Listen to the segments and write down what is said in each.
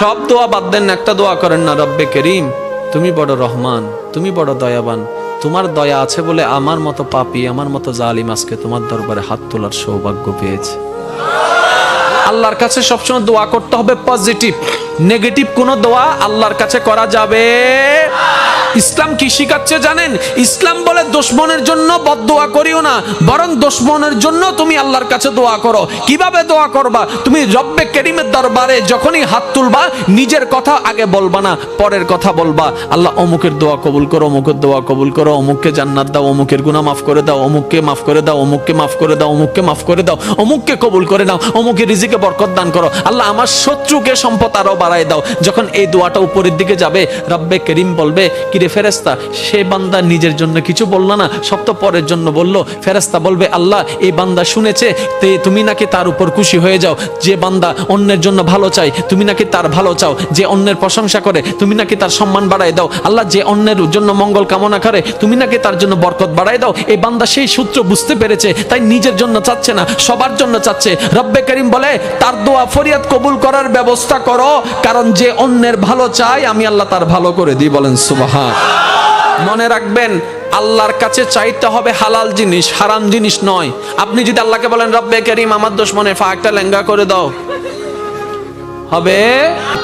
সব দোয়া বাদ দেন, একটা দোয়া করেন না, রব্বে করিম তুমি বড় রহমান, তুমি বড় দয়াবান, তোমার দয়া আছে বলে আমার মতো পাপী, আমার মতো জালিম আজকে তোমার দরবারে হাত তোলার সৌভাগ্য পেয়েছে। আল্লাহর কাছে সবসময় দোয়া করতে হবে পজিটিভ, নেগেটিভ কোনো দোয়া আল্লাহর কাছে করা যাবে। ইসলাম কি শিখাচ্ছে জানেন? ইসলাম বলে দুশমনের জন্য বদদোয়া করিও না, বরং দুশমনের জন্য তুমি আল্লাহর কাছে দোয়া করো। কিভাবে দোয়া করবা? তুমি রব্বে করিমের দরবারে যখনই হাত তুলবা, নিজের কথা আগে বলবা না, পরের কথা বলবা। আল্লাহ অমুকের দোয়া কবুল করো, অমুকের দোয়া কবুল করো, অমুককে জান্নাত দাও, অমুকের গুনাহ মাফ করে দাও, অমুককে মাফ করে দাও, অমুককে মাফ করে দাও, অমুককে মাফ করে দাও, অমুককে কবুল করে নাও, অমুকের রিজিকে বরকত দান করো। আল্লাহ আমার শত্রুকে সম্পদ আরো বাড়ায় দাও। যখন এই দোয়াটা উপরের দিকে যাবে, রব্বে করিম বলবে, কিরে ফেরেশতা, সে বান্দা নিজের জন্য কিছু বলল না, সব তো পরের জন্য বলল। ফেরেশতা বলবে, আল্লাহ এই বান্দা শুনেছে, তুমি নাকি তার উপর খুশি হয়ে যাও। যে বান্দা অন্যের জন্য ভালো চাই, তুমি নাকি তার ভালো চাও। যে অন্যের প্রশংসা করে, তুমি নাকি তার সম্মান বাড়ায় দাও। আল্লাহ যে অন্যের জন্য মঙ্গল কামনা করে, তুমি নাকি তার জন্য বরকত বাড়ায় দাও। এই বান্দা সেই সূত্র বুঝতে পেরেছে, তাই নিজের জন্য চাচ্ছে না, সবার জন্য চাচ্ছে। রব্বে করিম বলে, তার দোয়া ফরিয়াদ কবুল করার ব্যবস্থা করো, কারণ যে অন্যের ভালো চায় আমি আল্লাহ তার ভালো করে দিই। বলেন সুবহান। মনে রাখবেন, আল্লাহর কাছে চাইতে হবে হালাল জিনিস, হারাম জিনিস নয়। আপনি যদি আল্লাহকে বলেন, রব্বে করিম আমার দুশমনের ফাঁকটা লেঙ্গা করে দাও, হবে?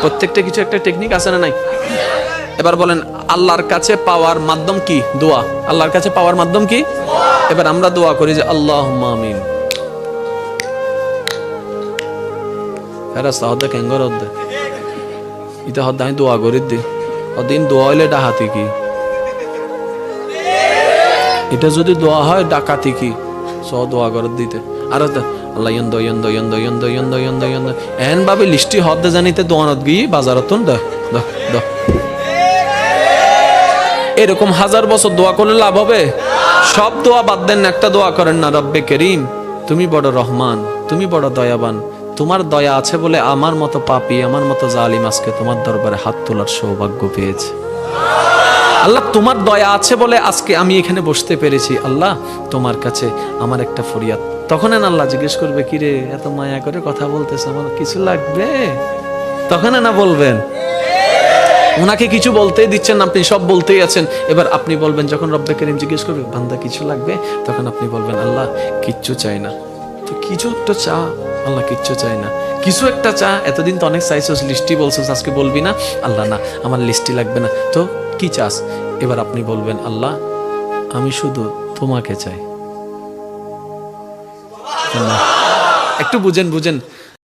প্রত্যেকটা কিছু একটা টেকনিক আছে না নাই? এবার বলেন, আল্লাহর কাছে পাওয়ার মাধ্যম কি? দোয়া। আল্লাহর কাছে পাওয়ার মাধ্যম কি? এবার আমরা দোয়া করি যে আল্লাহুম্মা আমিন। ফেরেশতা হদ্দে কেঙ্গর হদ্দে ইতা হদ্দে আমি দোয়া করি দি অদিন দোয়া হইলে ডাহাতি কি? এটা যদি দোয়া হয় ডাকাতি কি? সব দোয়া করে দিতে। আর আল্লাহ ইয়ন্দ ইয়ন্দ ইয়ন্দ ইয়ন্দ ইয়ন্দ ইয়ন্দ ইয়ন্দ এন ভাবে লিস্টি হদ্দে জানিতে দোয়ানত গিয়ে বাজারত দ দ দ। এরকম হাজার বছর দোয়া করলে লাভ হবে? সব দোয়া বাদ দেন, একটা দোয়া করেন না, রব্বে করিম তুমি বড় রহমান, তুমি বড় দয়াবান, তোমার দয়া আছে বলে আমার মতো পাপী, আমার মতো জালিম আজকে তোমার দরবারে হাত তোলার সৌভাগ্য পেয়েছে। আল্লাহ তোমার দয়া আছে বলে আজকে আমি এখানে বসতে পেরেছি। আল্লাহ তোমার কাছে আমার একটা ফরিয়াদ। তখন আল্লাহ জিজ্ঞেস করবে, কিরে এত মায়া করে কথা বলতেছে, আমার কিছু লাগবে? তখন না বলবেন, ওনাকে কিছু বলতেই দিচ্ছেন, আপনি সব বলতেই আছেন। এবার আপনি বলবেন, যখন রব্বে করিম জিজ্ঞেস করবে, বান্দা কিছু লাগবে, তখন আপনি বলবেন, আল্লাহ কিচ্ছু চাই না। তো কিছু একটা চা, আল্লাহ কিচ্ছু চাই না, কিছু একটা চা। এতদিন তো অনেক চাইছিস, লিস্টি বলছিস, আজকে বলবি না? আল্লাহ না, আমার লিস্টি লাগবে না, তো কি চাস? এবার আপনি বলবেন, আল্লাহ আমি শুধু তোমাকে চাই। একটু বুঝেন বুঝেন